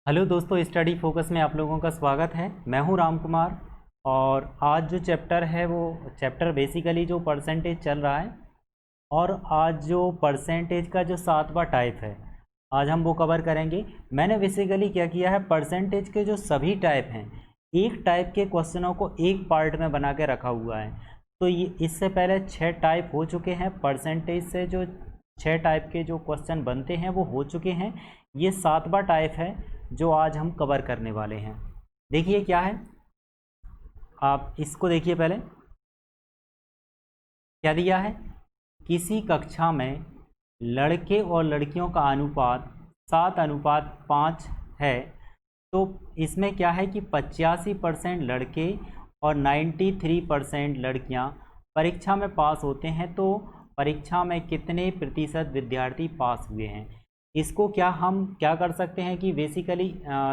Hello दोस्तों, study focus में आप लोगों का स्वागत है। मैं हूं राम कुमार और आज जो चैप्टर है वो चैप्टर बेसिकली जो परसेंटेज चल रहा है और आज जो परसेंटेज का जो 7वां टाइप है आज हम वो कवर करेंगे। मैंने बेसिकली क्या किया है, परसेंटेज के जो सभी टाइप हैं एक टाइप के क्वेश्चनों को एक पार्ट में बना के रखा हुआ है। तो ये इससे पहले 6 टाइप हो चुके हैं परसेंटेज से, जो 6 टाइप के जो क्वेश्चन बनते हैं वो हो चुके हैं। ये 7वां टाइप है जो आज हम कवर करने वाले हैं। देखिए क्या है, आप इसको देखिए। पहले क्या दिया है, किसी कक्षा में लड़के और लड़कियों का अनुपात 7:5 है। तो इसमें क्या है कि 85% लड़के और 93% लड़कियां परीक्षा में पास होते हैं। तो परीक्षा में कितने प्रतिशत विद्यार्थी पास हुए हैं, इसको क्या हम क्या कर सकते हैं कि बेसिकली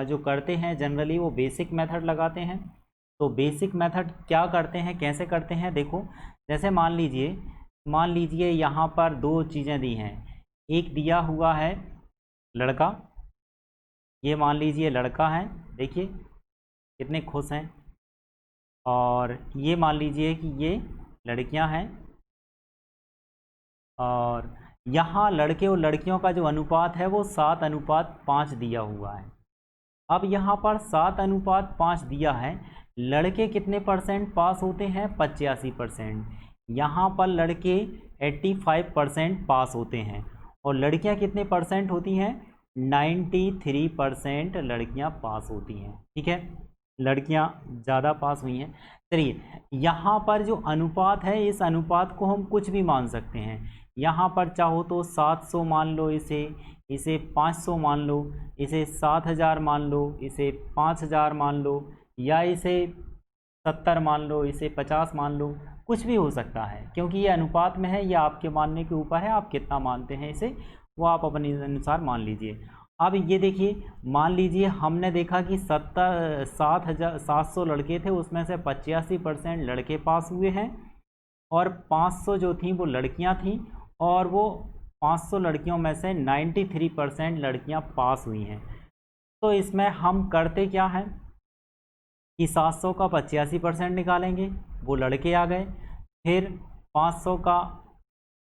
जो करते हैं जनरली वो बेसिक मेथड लगाते हैं। तो बेसिक मेथड क्या करते हैं, कैसे करते हैं, देखो। जैसे मान लीजिए यहाँ पर दो चीज़ें दी हैं। एक दिया हुआ है लड़का, ये मान लीजिए लड़का है, देखिए कितने खुश हैं। और ये मान लीजिए कि ये लड़कियां हैं और यहाँ लड़के और लड़कियों का जो अनुपात है वो 7:5 दिया हुआ है। अब यहाँ पर 7:5 दिया है, लड़के कितने परसेंट पास होते हैं, 85%। यहाँ पर लड़के 85% पास होते हैं और लड़कियाँ कितने परसेंट होती हैं, 93% लड़कियाँ पास होती हैं। ठीक है, लड़कियाँ ज़्यादा पास हुई हैं। चलिए, यहाँ पर जो अनुपात है इस अनुपात को हम कुछ भी मान सकते हैं। यहाँ पर चाहो तो 700 मान लो, इसे 500 मान लो, इसे 7000 मान लो, इसे 5000 मान लो, या इसे 70 मान लो, इसे 50 मान लो। कुछ भी हो सकता है क्योंकि ये अनुपात में है, ये आपके मानने के ऊपर है, आप कितना मानते हैं इसे वो आप अपने अनुसार मान लीजिए। अब ये देखिए, मान लीजिए हमने देखा कि 700 लड़के थे, उसमें से 85% लड़के पास हुए हैं और 500 जो थी वो लड़कियां थीं और वो 500 लड़कियों में से 93% लड़कियां पास हुई हैं। तो इसमें हम करते क्या हैं कि 700 का 85% निकालेंगे, वो लड़के आ गए। फिर 500 का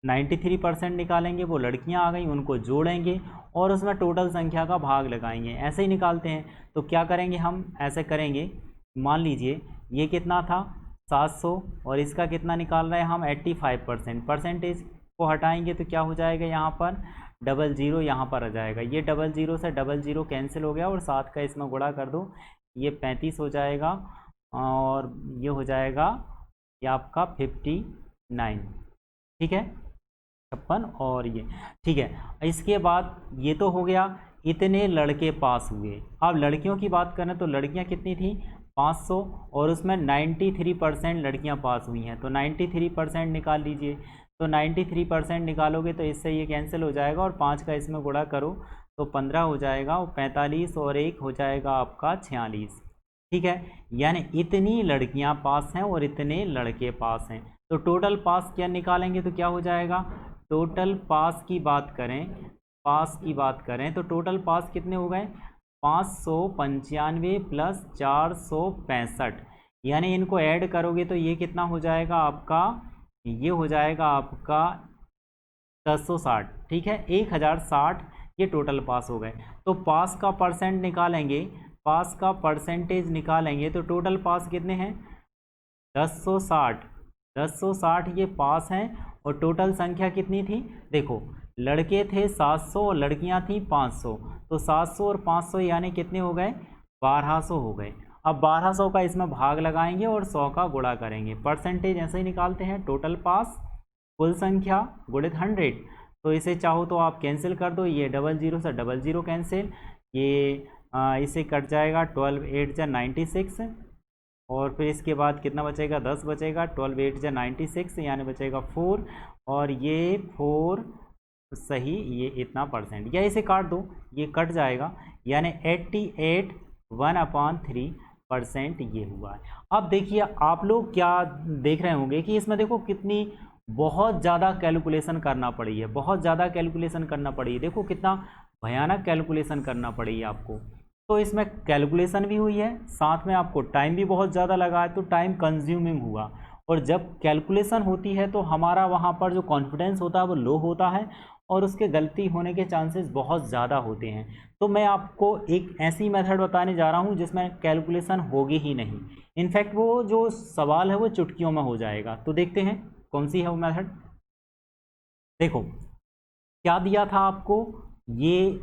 93% निकालेंगे, वो लड़कियां आ गई, उनको जोड़ेंगे और उसमें टोटल संख्या का भाग लगाएंगे। ऐसे ही निकालते हैं। तो क्या करेंगे, हम ऐसे करेंगे। मान लीजिए ये कितना था 700 और इसका कितना निकाल रहे हैं हम 85%। परसेंटेज को हटाएंगे तो क्या हो जाएगा, यहाँ पर 00 यहाँ पर आ जाएगा। ये 00 से 00 कैंसिल हो गया और 7 का इसमें गुणा कर दो, ये 35 हो जाएगा और ये हो जाएगा ये आपका 59। ठीक है, 56 और ये। ठीक है, इसके बाद ये तो हो गया, इतने लड़के पास हुए। अब लड़कियों की बात करें तो लड़कियां कितनी थी, 500 और उसमें 93% लड़कियां पास हुई हैं। तो 93% निकाल लीजिए। तो 93% निकालोगे तो इससे ये कैंसिल हो जाएगा और 5 का इसमें गुणा करो तो 15 हो जाएगा और 45 और 1 हो जाएगा आपका 46। ठीक है, यानी इतनी लड़कियां पास हैं और इतने लड़के पास हैं। तो टोटल पास क्या निकालेंगे तो क्या हो जाएगा, टोटल पास की बात करें तो टोटल पास कितने हो गए, 595 प्लस 465। यानी इनको ऐड करोगे तो ये कितना हो जाएगा आपका, ये हो जाएगा आपका 1060। ठीक है, 1060 ये टोटल पास हो गए। तो पास का परसेंट निकालेंगे, पास का परसेंटेज निकालेंगे तो टोटल पास कितने हैं, 1060। 1060 ये पास हैं और टोटल संख्या कितनी थी, देखो लड़के थे 700 और लड़कियां थी 500। तो 700 और 500 यानी कितने हो गए, 1200 हो गए। अब 1200 का इसमें भाग लगाएंगे और 100 का गुणा करेंगे। परसेंटेज ऐसे ही निकालते हैं, टोटल पास कुल संख्या गुणित 100। तो इसे चाहो तो आप कैंसिल कर दो, ये 00 से 00 कैंसिल, ये इसे कट जाएगा, 12 8 जा 96 और फिर इसके बाद कितना बचेगा, 10 बचेगा, 12 8 जा 96 यानी बचेगा 4 और ये 4 सही, ये इतना परसेंट, या इसे काट दो ये कट जाएगा, यानी 88 1/3% ये हुआ है। अब देखिए आप लोग क्या देख रहे होंगे कि इसमें देखो कितनी बहुत ज़्यादा कैलकुलेशन करना पड़ी है, बहुत ज़्यादा कैलकुलेशन करना पड़ी है। देखो कितना भयानक कैलकुलेशन करना पड़ी है आपको। तो इसमें कैलकुलेशन भी हुई है, साथ में आपको टाइम भी बहुत ज़्यादा लगा है, तो टाइम कंज्यूमिंग हुआ। और जब कैलकुलेशन होती है तो हमारा वहाँ पर जो कॉन्फिडेंस होता है वो लो होता है और उसके गलती होने के चांसेस बहुत ज़्यादा होते हैं। तो मैं आपको एक ऐसी मेथड बताने जा रहा हूँ जिसमें कैलकुलेशन होगी ही नहीं। इनफैक्ट वो जो सवाल है वो चुटकियों में हो जाएगा। तो देखते हैं कौन सी है वो मेथड। देखो क्या दिया था आपको, ये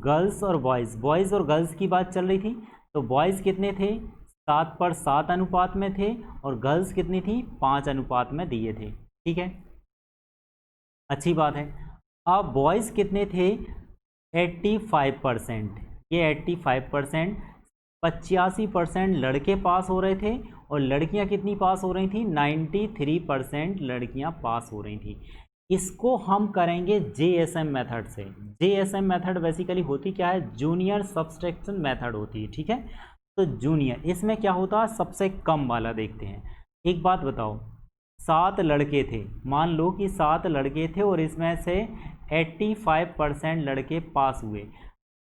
गर्ल्स और बॉयज़ और गर्ल्स की बात चल रही थी। तो बॉयज़ कितने थे, 7:7 अनुपात में थे और गर्ल्स कितनी थी, 5 अनुपात में दिए थे। ठीक है, अच्छी बात है। अब बॉयज़ कितने थे, 85%। ये 85%, 85% लड़के पास हो रहे थे और लड़कियां कितनी पास हो रही थी, 93% लड़कियां पास हो रही थी। इसको हम करेंगे JSM मेथड से। JSM मेथड बेसिकली होती क्या है, जूनियर सब्सट्रैक्शन मेथड होती है। ठीक है, तो जूनियर, इसमें क्या होता है, सबसे कम वाला देखते हैं। एक बात बताओ, 7 लड़के थे, मान लो कि 7 लड़के थे और इसमें से 85% लड़के पास हुए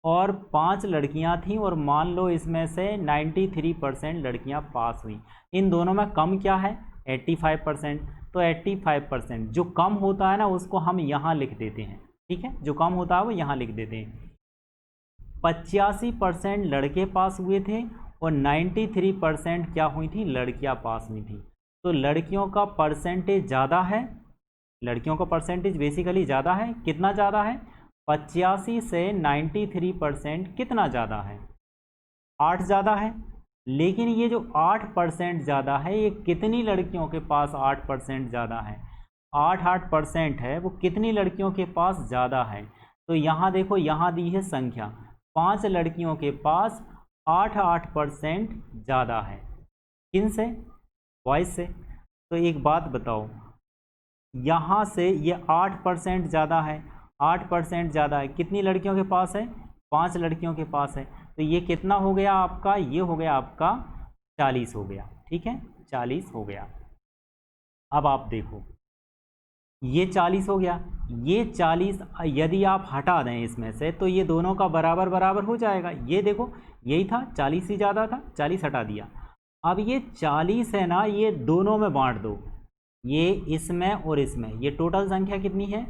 और 5 लड़कियां थीं और मान लो इसमें से 93% लड़कियां पास हुई। इन दोनों में कम क्या है, 85%। तो 85% जो कम होता है ना उसको हम यहाँ लिख देते हैं। ठीक है, जो कम होता है वो यहाँ लिख देते हैं। 85% लड़के पास हुए थे और 93% क्या हुई थी, लड़कियां पास हुई थी। तो लड़कियों का परसेंटेज ज़्यादा है, लड़कियों का परसेंटेज बेसिकली ज़्यादा है। कितना ज़्यादा है, 85 से 93% कितना ज़्यादा है, 8 ज़्यादा है। लेकिन ये जो 8% ज़्यादा है, ये कितनी लड़कियों के पास 8% ज़्यादा है, 8% है, वो कितनी लड़कियों के पास ज़्यादा है। तो यहाँ देखो, यहाँ दी है संख्या, 5 लड़कियों के पास 8% ज़्यादा है। किन से, बॉयज़ से। तो एक बात बताओ, यहाँ से ये 8% ज़्यादा है, 8% ज़्यादा है, कितनी लड़कियों के पास है, 5 लड़कियों के पास है। तो ये कितना हो गया आपका, ये हो गया आपका 40 हो गया। ठीक है, 40 हो गया। अब आप देखो, ये 40 हो गया, ये 40 यदि आप हटा दें इसमें से तो ये दोनों का बराबर बराबर हो जाएगा। ये देखो, यही था, 40 ही ज़्यादा था, 40 हटा दिया। अब ये 40 है ना, ये दोनों में बांट दो, ये इसमें और इसमें। ये टोटल संख्या कितनी है,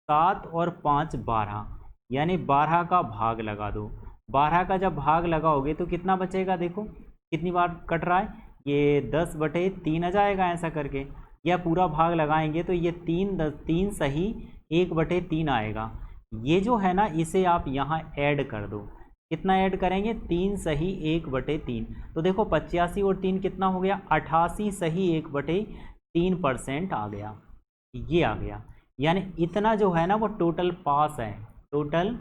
7 और 5 12, यानी 12 का भाग लगा दो। 12 का जब भाग लगाओगे तो कितना बचेगा, देखो कितनी बार कट रहा है, ये 10/3 आ जाएगा ऐसा करके। या पूरा भाग लगाएंगे तो ये 3 सही 1/3 आएगा। ये जो है ना, इसे आप यहाँ ऐड कर दो। कितना ऐड करेंगे, 3 सही 1/3। तो देखो 85 और 3 कितना हो गया, 88 सही 1/3% आ गया, ये आ गया। यानी इतना जो है ना वो टोटल पास है, टोटल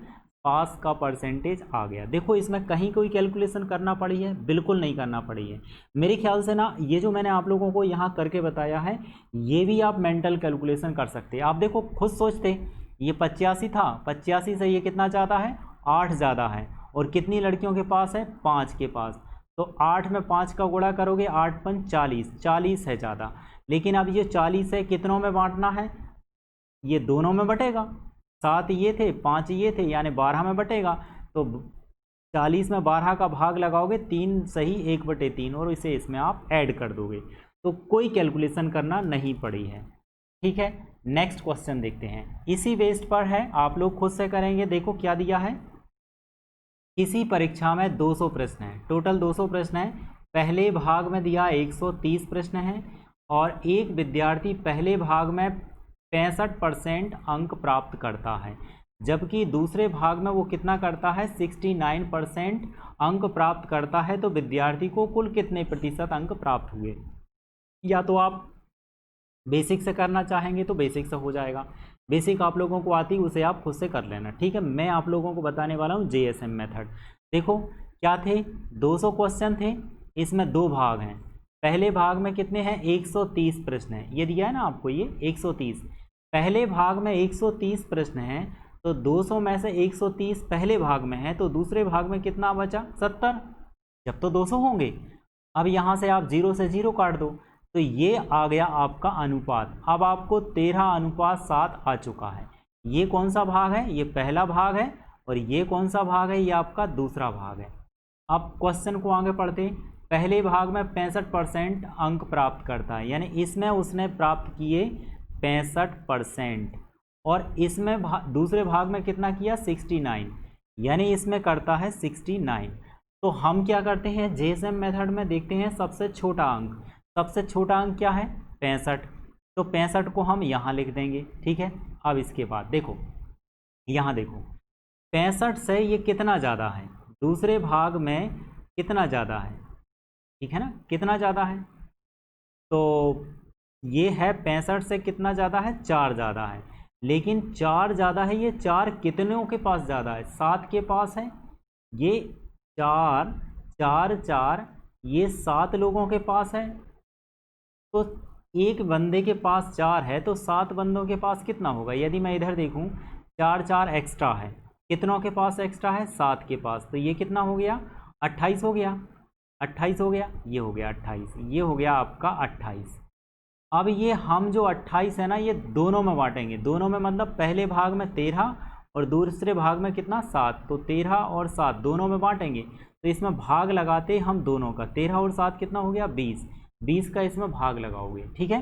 पास का परसेंटेज आ गया। देखो इसमें कहीं कोई कैलकुलेशन करना पड़ी है, बिल्कुल नहीं करना पड़ी है। मेरे ख्याल से ना ये जो मैंने आप लोगों को यहाँ करके बताया है, ये भी आप मेंटल कैलकुलेशन कर सकते हैं। आप देखो खुद सोचते, ये 85 था, 85 से ये कितना ज़्यादा है, 8 ज़्यादा है। और कितनी लड़कियों के पास है, 5 के पास। तो 8 में 5 का गुणा करोगे, 8 पंच 40, 40 है ज़्यादा। लेकिन अब ये 40 है, कितनों में बांटना है, ये दोनों में बटेगा। 7 ये थे, 5 ये थे, यानी 12 में बटेगा। तो 40 में 12 का भाग लगाओगे, 3 सही 1/3, और इसे इसमें आप ऐड कर दोगे। तो कोई कैलकुलेशन करना नहीं पड़ी है। ठीक है, नेक्स्ट क्वेश्चन देखते हैं। इसी बेस्ड पर है, आप लोग खुद से करेंगे। देखो क्या दिया है, किसी परीक्षा में 200 प्रश्न हैं, टोटल 200 प्रश्न हैं। पहले भाग में दिया 130 प्रश्न हैं और एक विद्यार्थी पहले भाग में 65% अंक प्राप्त करता है, जबकि दूसरे भाग में वो कितना करता है, 69% अंक प्राप्त करता है। तो विद्यार्थी को कुल कितने प्रतिशत अंक प्राप्त हुए। या तो आप बेसिक से करना चाहेंगे तो बेसिक से हो जाएगा, बेसिक आप लोगों को आती उसे आप खुद से कर लेना। ठीक है, मैं आप लोगों को बताने वाला हूँ JSM मेथड। देखो क्या थे, 200 क्वेश्चन थे, इसमें 2 भाग हैं। पहले भाग में कितने हैं, 130 प्रश्न हैं, ये दिया है ना आपको, ये 130। पहले भाग में 130 प्रश्न हैं, तो 200 में से 130 पहले भाग में है, तो दूसरे भाग में कितना बचा, 70। जब तो 200 होंगे। अब यहाँ से आप 0 से 0 काट दो, तो ये आ गया आपका अनुपात। अब आपको 13:7 आ चुका है। ये कौन सा भाग है, ये पहला भाग है, और ये कौन सा भाग है, ये आपका दूसरा भाग है। अब क्वेश्चन को आगे पढ़ते, पहले भाग में 65% अंक प्राप्त करता है, यानी इसमें उसने प्राप्त किए 65%, और इसमें दूसरे भाग में कितना किया 69, यानी इसमें करता है 69। तो हम क्या करते हैं, जेएसएम मेथड में देखते हैं सबसे छोटा अंक, सबसे छोटा अंक क्या है 65, तो 65 को हम यहाँ लिख देंगे, ठीक है। अब इसके बाद देखो, यहाँ देखो 65 से ये कितना ज़्यादा है, दूसरे भाग में कितना ज़्यादा है, ठीक है ना, कितना ज़्यादा है, तो ये है 65 से कितना ज़्यादा है, 4 ज़्यादा है, लेकिन 4 ज़्यादा है, ये 4 कितनों के पास ज़्यादा है, 7 के पास है, ये 4 4 4 ये 7 लोगों के पास है, तो एक बंदे के पास 4 है तो 7 बंदों के पास कितना होगा, यदि मैं इधर देखूं 4 4 एक्स्ट्रा है, कितनों के पास एक्स्ट्रा है 7 के पास, तो ये कितना हो गया 28 हो गया, 28 हो गया, ये हो गया 28, ये हो गया आपका 28। अब ये हम जो 28 है ना, ये दोनों में बांटेंगे, दोनों में मतलब पहले भाग में 13 और दूसरे भाग में कितना 7, तो 13 और 7 दोनों में बांटेंगे, तो इसमें भाग लगाते हम दोनों का, 13 और 7 कितना हो गया 20, 20 का इसमें भाग लगाओगे, ठीक है।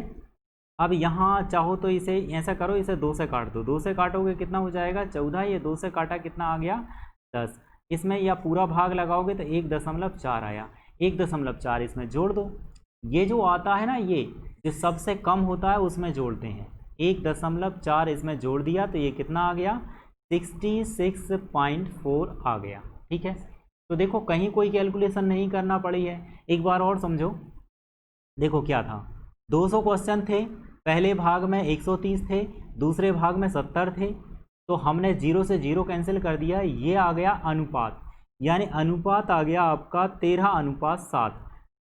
अब यहाँ चाहो तो इसे ऐसा करो, इसे 2 से काट दो, 2 से काटोगे कितना हो जाएगा 14, ये 2 से काटा कितना आ गया 10, इसमें या पूरा भाग लगाओगे तो 1.4 आया, 1.4 इसमें जोड़ दो, ये जो आता है ना, ये जो सबसे कम होता है उसमें जोड़ते हैं, 1.4 इसमें जोड़ दिया तो ये कितना आ गया 66.4 आ गया, ठीक है। तो देखो कहीं कोई कैलकुलेशन नहीं करना पड़ी है, एक बार और समझो, देखो क्या था 200 क्वेश्चन थे, पहले भाग में 130 थे, दूसरे भाग में 70 थे, तो हमने 0 से 0 कैंसिल कर दिया, ये आ गया अनुपात, यानी अनुपात आ गया आपका 13:7,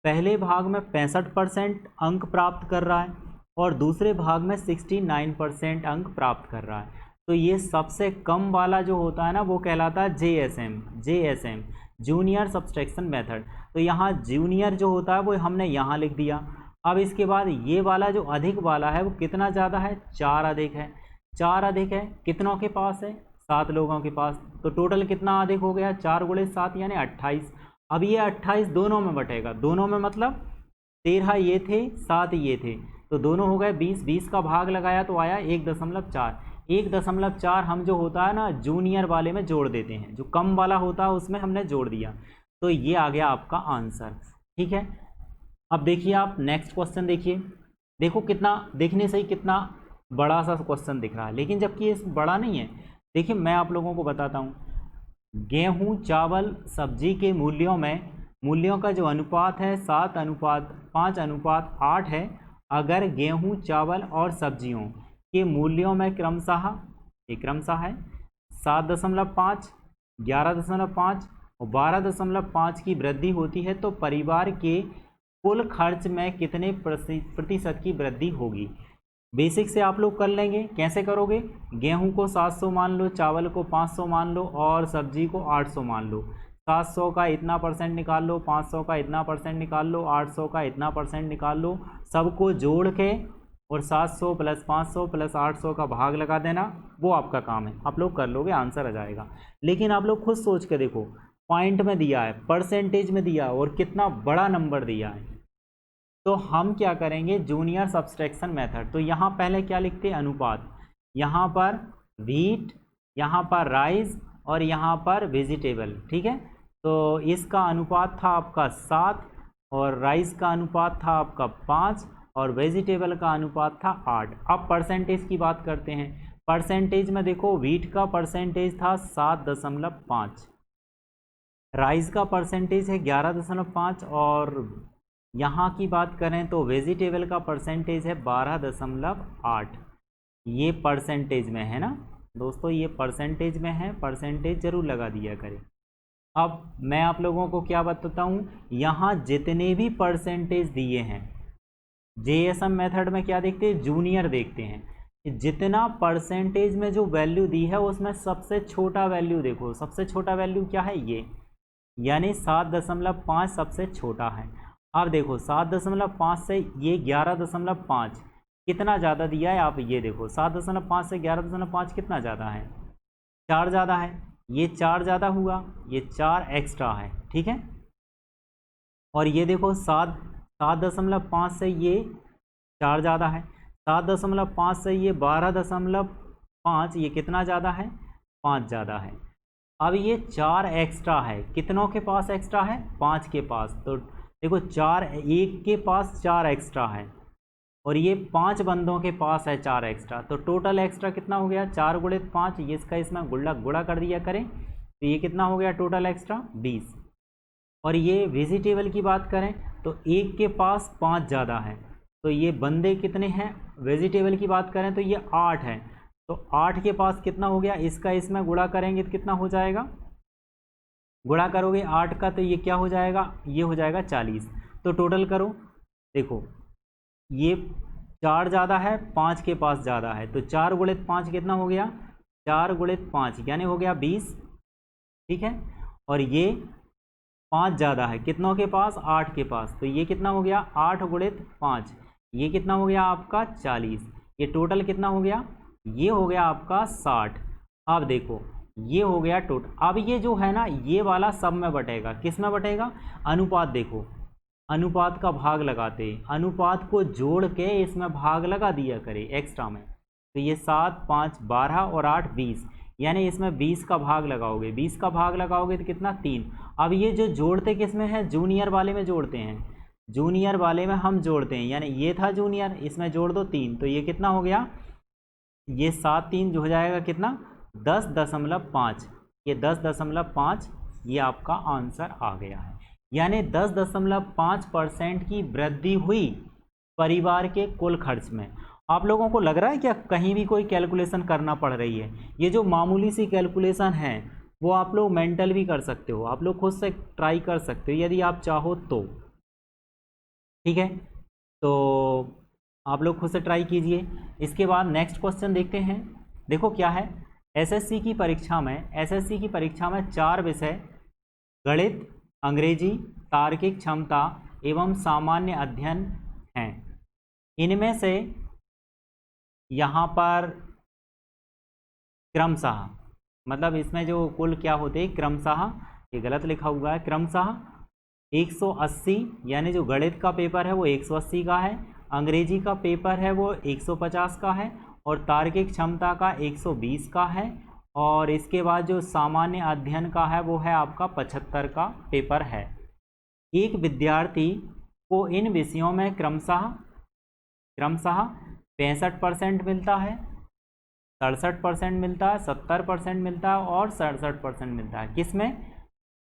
पहले भाग में 65% अंक प्राप्त कर रहा है और दूसरे भाग में 69% अंक प्राप्त कर रहा है, तो ये सबसे कम वाला जो होता है ना वो कहलाता है जेएसएम जूनियर सब्सट्रैक्शन मेथड, तो यहाँ जूनियर जो होता है वो हमने यहाँ लिख दिया। अब इसके बाद ये वाला जो अधिक वाला है वो कितना ज़्यादा है 4 अधिक है, 4 अधिक है कितनों के पास है 7 लोगों के पास, तो टोटल कितना अधिक हो गया 4 × 7 यानी 28। अब ये 28 दोनों में बटेगा, दोनों में मतलब 13 ये थे 7 ये थे, तो दोनों हो गए 20, 20 का भाग लगाया तो आया 1.4, 1.4 हम जो होता है ना जूनियर वाले में जोड़ देते हैं, जो कम वाला होता है उसमें हमने जोड़ दिया, तो ये आ गया आपका आंसर, ठीक है। अब देखिए आप नेक्स्ट क्वेश्चन देखिए, देखो कितना देखने से ही कितना बड़ा सा क्वेश्चन दिख रहा है, लेकिन जबकि ये बड़ा नहीं है। देखिए मैं आप लोगों को बताता हूँ, गेहूँ चावल सब्जी के मूल्यों का जो अनुपात है 7:5:8 है, अगर गेहूँ चावल और सब्जियों के मूल्यों में क्रमशः है 7.5, 11.5 और 12.5 की वृद्धि होती है, तो परिवार के कुल खर्च में कितने प्रतिशत की वृद्धि होगी। बेसिक से आप लोग कर लेंगे, कैसे करोगे, गेहूं को 700 मान लो, चावल को 500 मान लो और सब्जी को 800 मान लो, 700 का इतना % निकाल लो, 500 का इतना % निकाल लो, 800 का इतना % निकाल लो, सबको जोड़ के और 700 + 500 + 800 का भाग लगा देना, वो आपका काम है, आप लोग कर लोगे, आंसर आ जाएगा। लेकिन आप लोग खुद सोच के देखो, पॉइंट में दिया है, परसेंटेज में दिया और कितना बड़ा नंबर दिया है, तो हम क्या करेंगे जूनियर सब्सट्रैक्शन मेथड, तो यहाँ पहले क्या लिखते हैं अनुपात, यहाँ पर व्हीट, यहाँ पर राइस और यहाँ पर वेजिटेबल, ठीक है। तो इसका अनुपात था आपका 7 और राइस का अनुपात था आपका 5 और वेजिटेबल का अनुपात था 8। अब परसेंटेज की बात करते हैं, परसेंटेज में देखो व्हीट का परसेंटेज था 7.5, राइस का परसेंटेज है 11.5 और यहाँ की बात करें तो वेजिटेबल का परसेंटेज है 12.8। ये परसेंटेज में है ना दोस्तों, ये परसेंटेज में है, परसेंटेज जरूर लगा दिया करें। अब मैं आप लोगों को क्या बताता हूँ, यहाँ जितने भी परसेंटेज दिए हैं जेएसएम मेथड में क्या देखते हैं, जूनियर देखते हैं, जितना परसेंटेज में जो वैल्यू दी है उसमें सबसे छोटा वैल्यू देखो, सबसे छोटा वैल्यू क्या है ये, यानी 7.5 सबसे छोटा है। अब देखो 7.5 से ये 11.5 कितना ज़्यादा दिया है, आप ये देखो 7.5 से 11.5 कितना ज़्यादा है, 4 ज़्यादा है, ये 4 ज़्यादा हुआ, ये 4 एक्स्ट्रा है, ठीक है। और ये देखो 7.5 से ये 4 ज़्यादा है, 7.5 से ये 12.5, ये कितना ज़्यादा है, 5 ज़्यादा है। अब ये 4 एक्स्ट्रा है, कितनों के पास एक्स्ट्रा है, 5 के पास। तो देखो 4, एक के पास 4 एक्स्ट्रा है और ये 5 बंदों के पास है 4 एक्स्ट्रा। तो टोटल एक्स्ट्रा कितना हो गया, 4 गुणित 5, ये इसका इसमें गुणा कर दिया करें तो ये कितना हो गया टोटल एक्स्ट्रा, 20। और ये वेजिटेबल की बात करें तो एक के पास 5 ज़्यादा है, तो ये बंदे कितने हैं, वेजिटेबल की बात करें तो ये 8 है, तो 8 के पास कितना हो गया, इसका इसमें गुणा करेंगे तो कितना हो जाएगा, गुणा करोगे 8 का तो ये क्या हो जाएगा, ये हो जाएगा 40। तो टोटल करो, देखो ये 4 ज़्यादा है, 5 के पास ज़्यादा है, तो 4 गुणित 5 कितना हो गया, 4 गुणित 5 यानी हो गया 20, ठीक है। और ये 5 ज़्यादा है, कितनों के पास, 8 के पास, तो ये कितना हो गया 8 गुणित 5, ये कितना हो गया आपका 40। ये टोटल कितना हो गया, ये हो गया आपका 60। अब देखो ये हो गया टोटल। अब ये जो है ना, ये वाला सब में बटेगा, किस में बटेगा, अनुपात। देखो अनुपात का भाग लगाते, अनुपात को जोड़ के इसमें भाग लगा दिया करे एक्स्ट्रा में। तो ये 7, 5, 12 और 8, 20, यानी इसमें 20 का भाग लगाओगे, 20 का भाग लगाओगे तो कितना, 3। अब ये जो जोड़ते किस में है, जूनियर वाले में जोड़ते हैं, जूनियर वाले में हम जोड़ते हैं, यानी ये था जूनियर, इसमें जोड़ दो 3, तो ये कितना हो गया, ये 7, 3 जो हो जाएगा कितना, 10.5। ये 10.5 ये आपका आंसर आ गया है। यानी 10.5% की वृद्धि हुई परिवार के कुल खर्च में। आप लोगों को लग रहा है क्या कहीं भी कोई कैलकुलेशन करना पड़ रही है? ये जो मामूली सी कैलकुलेशन है वो आप लोग मेंटल भी कर सकते हो, आप लोग खुद से ट्राई कर सकते हो यदि आप चाहो तो, ठीक है। तो आप लोग खुद से ट्राई कीजिए। इसके बाद नेक्स्ट क्वेश्चन देखते हैं। देखो क्या है, एसएससी की परीक्षा में 4 विषय गणित, अंग्रेजी, तार्किक क्षमता एवं सामान्य अध्ययन हैं। इनमें से यहाँ पर क्रमशः, मतलब इसमें जो कुल क्या होते हैं क्रमशः, ये गलत लिखा हुआ है, क्रमशः 180, यानी जो गणित का पेपर है वो 180 का है, अंग्रेजी का पेपर है वो 150 का है और तार्किक क्षमता का 120 का है, और इसके बाद जो सामान्य अध्ययन का है वो है आपका 75 का पेपर है। एक विद्यार्थी को इन विषयों में क्रमशः 65% मिलता है, 67% मिलता है, 70% मिलता है और 67% मिलता है। किसमें,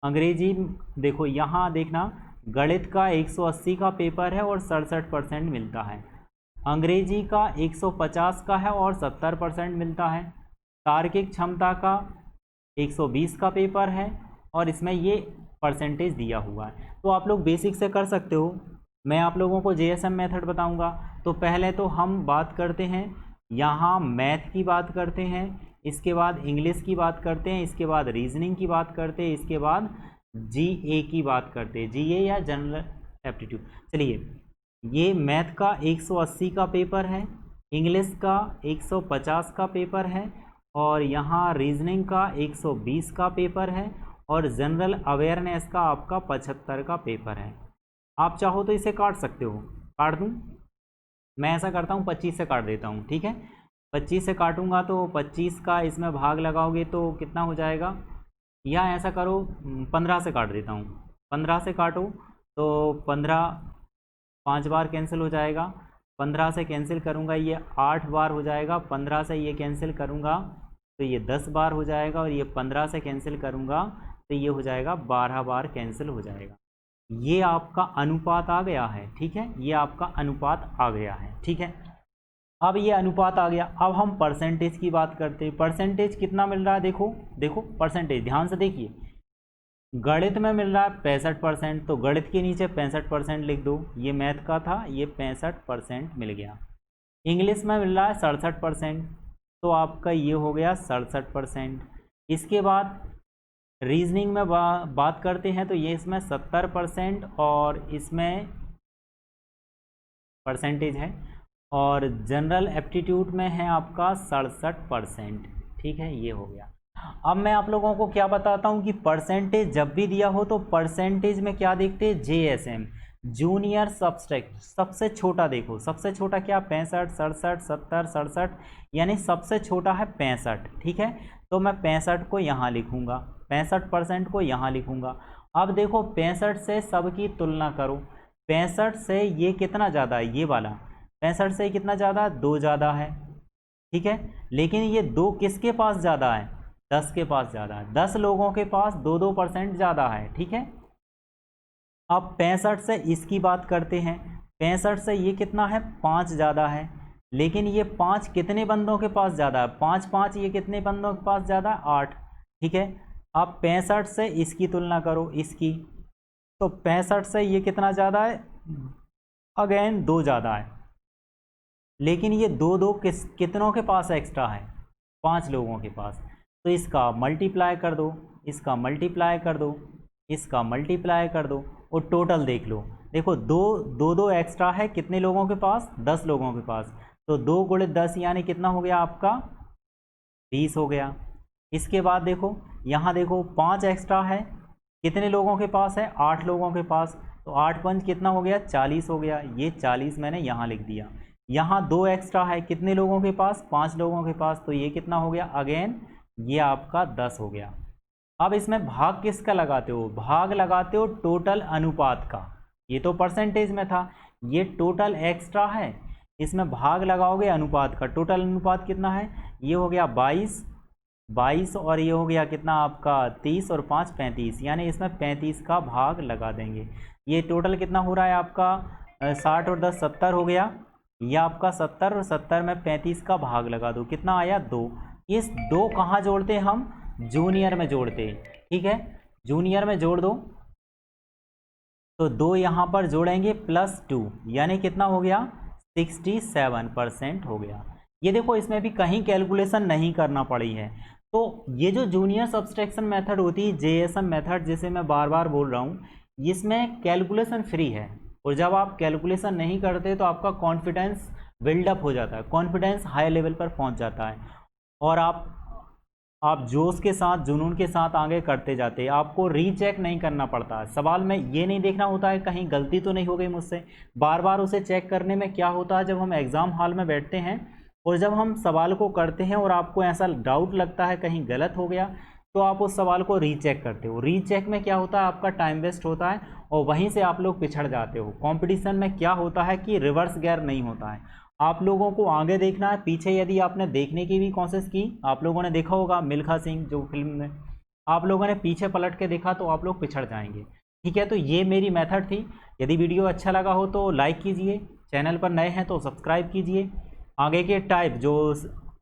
अंग्रेजी। देखो यहाँ देखना, गणित का 180 का पेपर है और 67% मिलता है, अंग्रेजी का 150 का है और 70% मिलता है, तार्किक क्षमता का 120 का पेपर है और इसमें ये परसेंटेज दिया हुआ है। तो आप लोग बेसिक से कर सकते हो, मैं आप लोगों को जेएसएम मेथड बताऊंगा। तो पहले तो हम बात करते हैं, यहाँ मैथ की बात करते हैं, इसके बाद इंग्लिश की बात करते हैं, इसके बाद रीजनिंग की बात करते हैं, इसके बाद जीए की बात करते हैं, जीए या जनरल एप्टीट्यूड। चलिए, ये मैथ का 180 का पेपर है, इंग्लिश का 150 का पेपर है और यहाँ रीजनिंग का 120 का पेपर है और जनरल अवेयरनेस का आपका 75 का पेपर है। आप चाहो तो इसे काट सकते हो, काट दूँ, मैं ऐसा करता हूँ 25 से काट देता हूँ, ठीक है। 25 से काटूंगा तो 25 का इसमें भाग लगाओगे तो कितना हो जाएगा, या ऐसा करो 15 से काट देता हूँ, 15 से काटो तो 15 5 बार कैंसिल हो जाएगा, 15 से कैंसिल करूँगा ये 8 बार हो जाएगा, 15 से ये कैंसिल करूँगा तो ये 10 बार हो जाएगा और ये 15 से कैंसिल करूँगा तो ये हो जाएगा 12 बार कैंसिल हो जाएगा। ये आपका अनुपात आ गया है, ठीक है, ये आपका अनुपात आ गया है, ठीक है। अब ये अनुपात आ गया, अब हम परसेंटेज की बात करते हैं। परसेंटेज कितना मिल रहा है, देखो देखो परसेंटेज ध्यान से देखिए, गणित में मिल रहा है 65%, तो गणित के नीचे 65% लिख दो, ये मैथ का था, ये 65% मिल गया। इंग्लिश में मिल रहा है 67%, तो आपका ये हो गया 67%। इसके बाद रीजनिंग में बात करते हैं तो ये इसमें 70% और इसमें परसेंटेज है, और जनरल एप्टीट्यूड में है आपका 67%, ठीक है, ये हो गया। अब मैं आप लोगों को क्या बताता हूँ कि परसेंटेज जब भी दिया हो तो परसेंटेज में क्या देखते हैं, JSM, जूनियर सब्सट्रैक्ट, सबसे छोटा देखो, सबसे छोटा क्या 65, 67, 70, 67, यानी सबसे छोटा है 65, ठीक है। तो मैं 65 को यहाँ लिखूँगा, 65% को यहाँ लिखूँगा। अब देखो 65 से सबकी तुलना करो, 65 से ये कितना ज़्यादा है, ये वाला 65 से कितना ज़्यादा, 2 ज़्यादा है, ठीक है। लेकिन ये 2 किसके पास ज़्यादा है, 10 के पास ज़्यादा है, 10 लोगों के पास 2% ज़्यादा है, ठीक है। अब 65 से इसकी बात करते हैं, 65 से ये कितना है, 5 ज़्यादा है, लेकिन ये 5 कितने बंदों के पास ज़्यादा है, 5 5 ये कितने बंदों के पास ज़्यादा है, 8, ठीक है। अब 65 से इसकी तुलना करो, इसकी, तो 65 से ये कितना ज़्यादा है, अगेन 2 ज़्यादा है, लेकिन ये 2 कितनों के पास एक्स्ट्रा है, 5 लोगों के पास। तो इसका मल्टीप्लाई कर दो, इसका मल्टीप्लाई कर दो, इसका मल्टीप्लाई कर दो, और टोटल देख लो। देखो 2 एक्स्ट्रा है कितने लोगों के पास, 10 लोगों के पास। तो 2 गुणे 10 यानी कितना हो गया आपका, 20 हो गया। इसके बाद देखो यहाँ देखो 5 एक्स्ट्रा है कितने लोगों के पास है, 8 लोगों के पास। तो 8 पंच कितना हो गया, 40 हो गया। ये 40 मैंने यहाँ लिख दिया। यहाँ 2 एक्स्ट्रा है कितने लोगों के पास, 5 लोगों के पास। तो ये कितना हो गया, अगेन ये आपका 10 हो गया। अब इसमें भाग किसका लगाते हो, भाग लगाते हो टोटल अनुपात का। ये तो परसेंटेज में था, ये टोटल एक्स्ट्रा है, इसमें भाग लगाओगे अनुपात का। टोटल अनुपात कितना है, ये हो गया 22 और ये हो गया कितना आपका 30 और 5 35, यानी इसमें 35 का भाग लगा देंगे। ये टोटल कितना हो रहा है आपका 60 और 10 70 हो गया। ये आपका 70 और 70 में 35 का भाग लगा दो, कितना आया 2। इस 2 कहाँ जोड़ते हैं हम, जूनियर में जोड़ते हैं, ठीक है। जूनियर में जोड़ दो, तो 2 यहाँ पर जोड़ेंगे +2, यानी कितना हो गया 67% हो गया। ये देखो इसमें भी कहीं कैलकुलेशन नहीं करना पड़ी है। तो ये जो जूनियर सब्सट्रैक्शन मेथड होती है, JSM मेथड, जिसे मैं बार बार बोल रहा हूँ, इसमें कैलकुलेशन फ्री है। और जब आप कैलकुलेशन नहीं करते तो आपका कॉन्फिडेंस बिल्डअप हो जाता है, कॉन्फिडेंस हाई लेवल पर पहुँच जाता है, और आप जोश के साथ, जुनून के साथ आगे करते जाते हैं। आपको रीचेक नहीं करना पड़ता। सवाल में ये नहीं देखना होता है कहीं गलती तो नहीं हो गई मुझसे। बार बार उसे चेक करने में क्या होता है, जब हम एग्ज़ाम हॉल में बैठते हैं और जब हम सवाल को करते हैं और आपको ऐसा डाउट लगता है कहीं गलत हो गया, तो आप उस सवाल को रीचेक करते हो। रीचेक में क्या होता है, आपका टाइम वेस्ट होता है और वहीं से आप लोग पिछड़ जाते हो। कॉम्पिटिशन में क्या होता है कि रिवर्स गियर नहीं होता है। आप लोगों को आगे देखना है, पीछे यदि आपने देखने की भी कोशिश की, आप लोगों ने देखा होगा मिल्खा सिंह जो फिल्म में, आप लोगों ने पीछे पलट के देखा तो आप लोग पिछड़ जाएंगे, ठीक है। तो ये मेरी मेथड थी। यदि वीडियो अच्छा लगा हो तो लाइक कीजिए, चैनल पर नए हैं तो सब्सक्राइब कीजिए। आगे के टाइप जो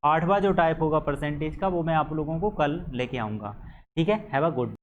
8वां जो टाइप होगा परसेंटेज का, वो मैं आप लोगों को कल लेके आऊँगा, ठीक है। Have a good.